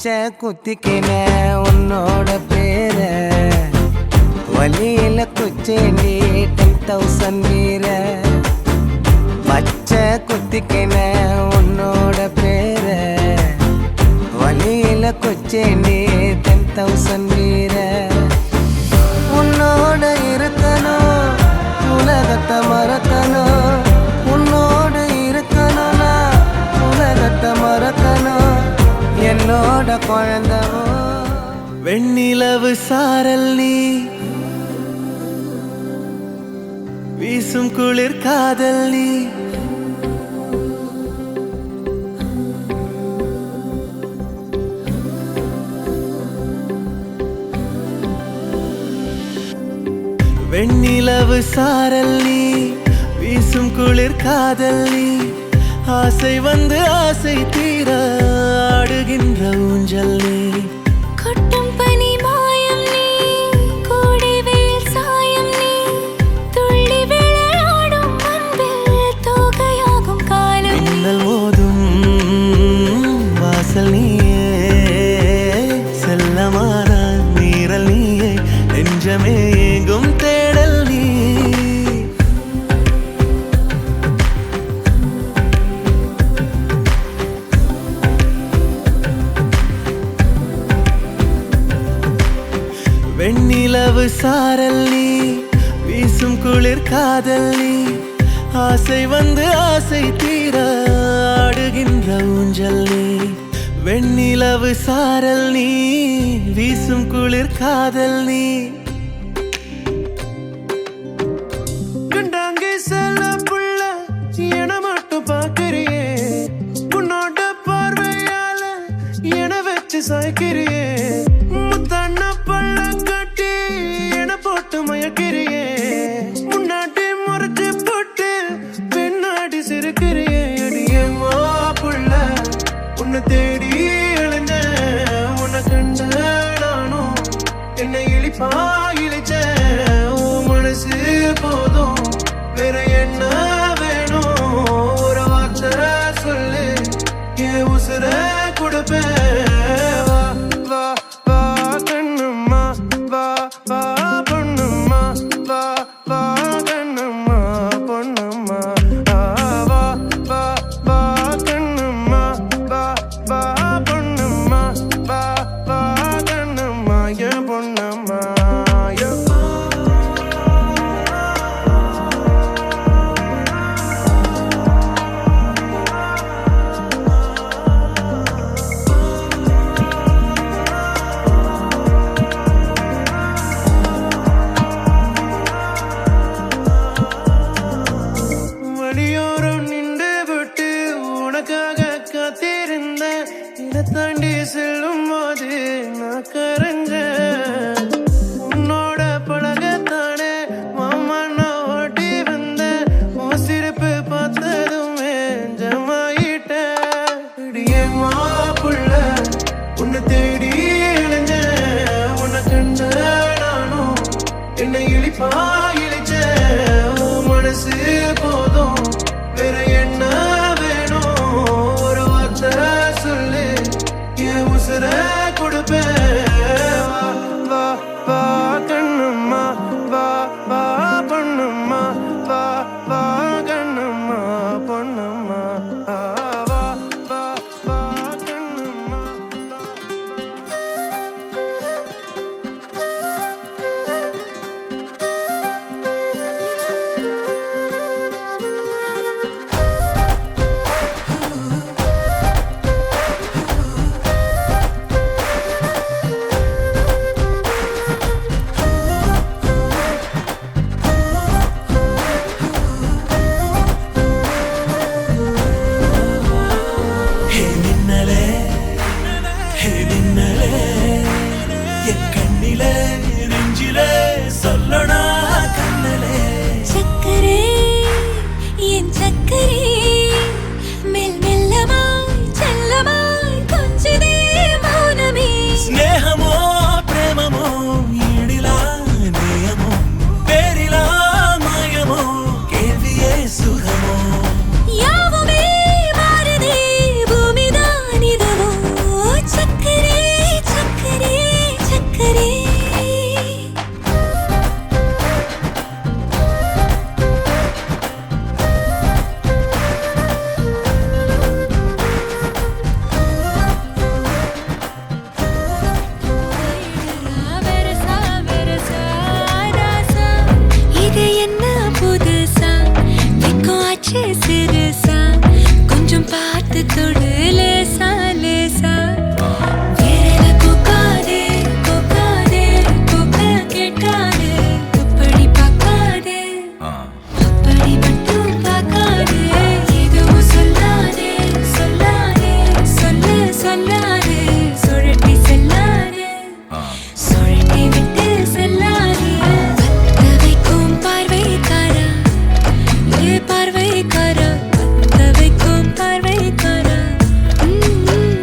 பச்சை குத்திக்கின உன்னோட பேர வலியில குச்சேண்டி 10,000 வீர பச்சை குத்திக்கின உன்னோட பேர வலியில குச்சேண்டி 10,000 வீர உன்னோட இருக்கணும் உலகத்தை மறக்கணும் உன்னோட இருக்கணும்னா உலகத்தை மறக்கணும் என்னோட குழந்தவோ வெண்ணிலவு சாரல் நீ வீசும் குளிர் காதல் நீ வெண்ணிலவு சாரல் நீ வீசும் குளிர் காதல் நீ ஆசை வந்து ஆசை தீர ஆடுகின்ற ஊஞ்சல் நீ கொட்டும் பனி மாயம் நீ கோடை வெயில் சாயம் நீ துள்ளி விளையாடும் அன்பில் தோகையாகும் காலம் மின்னல் மோதும் வாசல் நீயே செல்லமான நீரல் நீயே நெஞ்சமே எங்கும் தேடல் நீ வெண்ணிலவு சாரல் நீ வீசும் குளிர் காதல் நீ ஆசை வந்து ஆசை தீர ஆடுகின்ற ஊஞ்சல் நீ வெண்ணிலவு சாரல் நீ வீசும் குளிர் காதல் நீ கண்டாங்கி செல்ல புள்ள என மட்டும் பார்க்கிறியே உன்னோட பார்வையால என வச்சு சாய்க்கிறியே முத்தண்ண பள்ள கட்டி என போட்டு மயக்கிறியே முன்னாடி முறைச்சு போட்டு பின்னாடி சிரிக்கிறியே அடியே மாப்புள்ள உன்னை தேடி இழைஞ்ச உன்னை கண்ட நானும் என்னை இழிப்பா இழைச்ச மனசு போதும் வேற என்ன வேணும் ஒரு வார்த்தை சொல்லு என் உசுர கொடுப்பேன் வா வா ஆச்சு சிறுசா கொஞ்சம் பார்த்து தொடு லேசா லேசா வேற கோக்காதே கோக்காதே கோக்க கேட்காதே அப்படி பார்க்காதே அப்படி மட்டும் பார்க்காதே எதுவும் சொல்லாதே சொல்லாதே சொல்லு சொல்லாதே சுழட்டி செல்லாதே சுழட்டி விட்டு செல்லாதே பத்த வைக்கும் பார்வைக்காரா ஏ பார்வைக்காரா பத்த வைக்கும் பார்வைக்காரா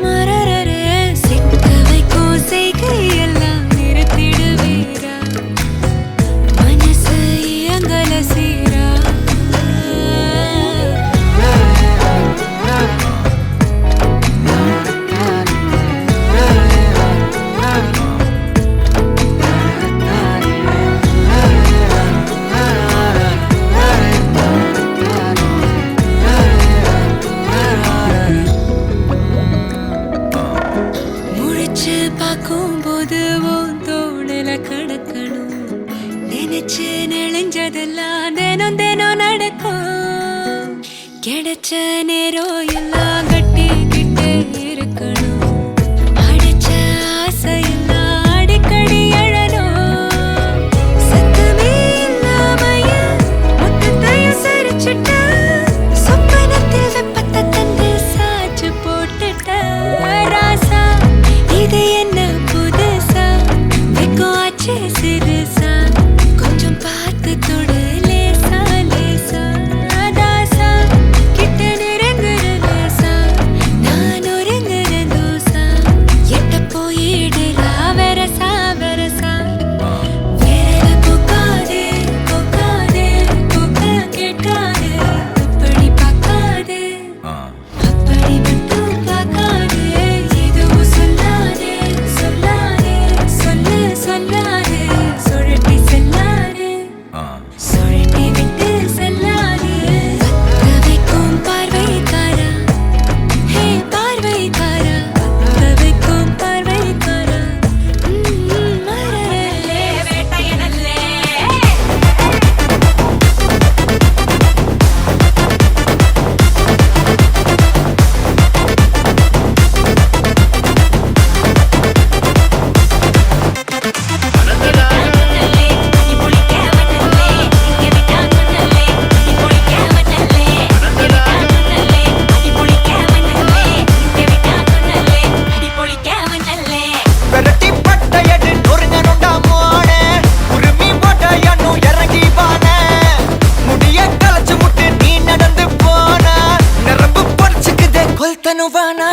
மரரரே சிக்க வைக்கும் செய்கையெல்லாம் நிறுத்திடுவீரா மனசு இயங்கல சீரா முழிச்சு பார்க்கும்போது உன் தோணுல கடக்கணும் நினைச்சு நெளிஞ்சதெல்லாம் தினம் தினம் நடக்கும் கிடைச்ச நேரம் எல்லாம் கட்டிக்கிட்டே இருக்கணும் அடிச்ச ஆசையெல்லாம் அடிக்கடி எழணும் சத்தமே இல்லாமைய மொத்தத்தையும் சரிச்சுட்ட சொப்பனத்தில் வெப்பத்தை தந்து சாச்சு போட்டுட்ட ராசா இது என்ன புதுசா வெக்கம் ஆச்சு சிறுசா கொஞ்சம் பார்த்து தொடு லேசா லேசா தாசா கிட்ட நெருங்குற லேசா நான் ஒருங்குற தோசா எட்ட போயிடுறா வெரசா வெரசா வேற கோக்காதே கோக்காதே கோக்க கேட்காதே அப்படி பார்க்காதே அப்படி மட்டும் பார்க்காதே எதுவும் சொல்லாதே சொல்லாதே சொல்லு சொல்லாதே சுழட்டி செல்லாதே சுழட்டி விட்டு செல்லாதே பத்த வைக்கும் பார்வைக்காரா ஹே பார்வைக்காரா பத்த வைக்கும் பார்வைக்காரா மரரே வேட்டையனல்லே பெரட்டி பட்டையடு நொறுங்கனுண்டா மோனே உருமி போட்டையனு இறங்கி வானே முடிய கலச்சு முட்டு நீ நடந்து போன நரம்பு பொடிச்சுக்குதே கொல்தனு வானா